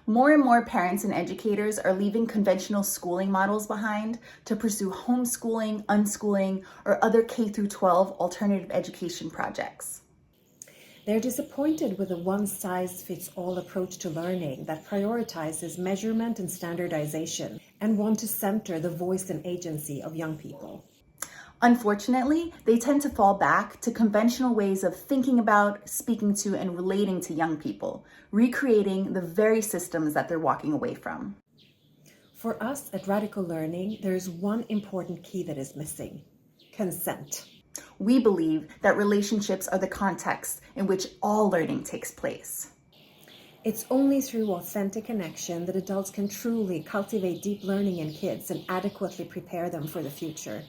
More and more parents and educators are leaving conventional schooling models behind to pursue homeschooling, unschooling, or other K-12 alternative education projects. They're disappointed with a one-size-fits-all approach to learning that prioritizes measurement and standardization and want to center the voice and agency of young people. Unfortunately, they tend to fall back to conventional ways of thinking about, speaking to, and relating to young people, recreating the very systems that they're walking away from. For us at Radical Learning, there is one important key that is missing: consent. We believe that relationships are the context in which all learning takes place. It's only through authentic connection that adults can truly cultivate deep learning in kids and adequately prepare them for the future.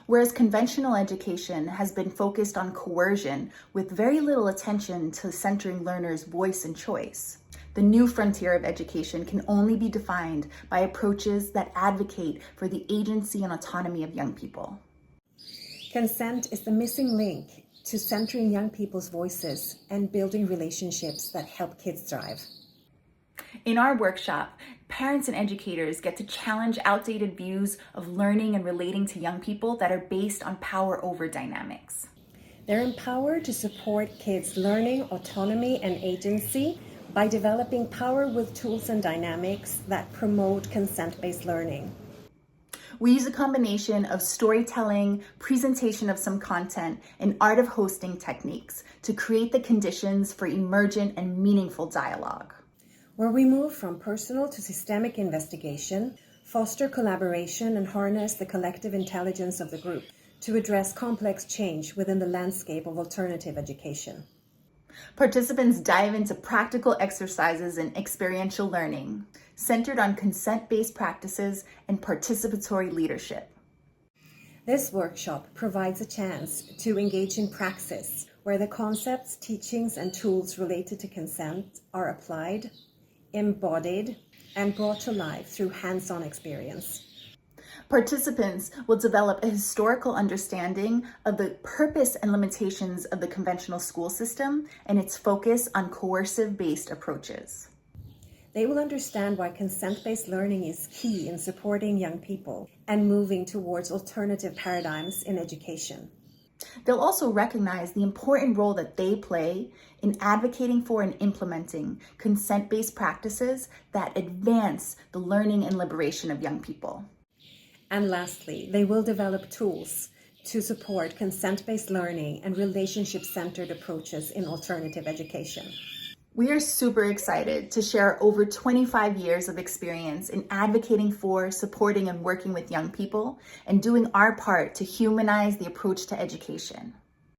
Whereas conventional education has been focused on coercion with very little attention to centering learners' voice and choice, the new frontier of education can only be defined by approaches that advocate for the agency and autonomy of young people. Consent is the missing link to centering young people's voices and building relationships that help kids thrive. In our workshop, parents and educators get to challenge outdated views of learning and relating to young people that are based on power over dynamics. They're empowered to support kids' learning, autonomy, and agency by developing power with tools and dynamics that promote consent-based learning. We use a combination of storytelling, presentation of some content, and art of hosting techniques to create the conditions for emergent and meaningful dialogue. Where we move from personal to systemic investigation, foster collaboration, and harness the collective intelligence of the group to address complex change within the landscape of alternative education. Participants dive into practical exercises and experiential learning, centered on consent-based practices and participatory leadership. This workshop provides a chance to engage in praxis, where the concepts, teachings, and tools related to consent are applied, embodied, and brought to life through hands-on experience. Participants will develop a historical understanding of the purpose and limitations of the conventional school system and its focus on coercive-based approaches. They will understand why consent-based learning is key in supporting young people and moving towards alternative paradigms in education. They'll also recognize the important role that they play in advocating for and implementing consent-based practices that advance the learning and liberation of young people. And lastly, they will develop tools to support consent-based learning and relationship-centered approaches in alternative education. We are super excited to share over 25 years of experience in advocating for, supporting, and working with young people and doing our part to humanize the approach to education.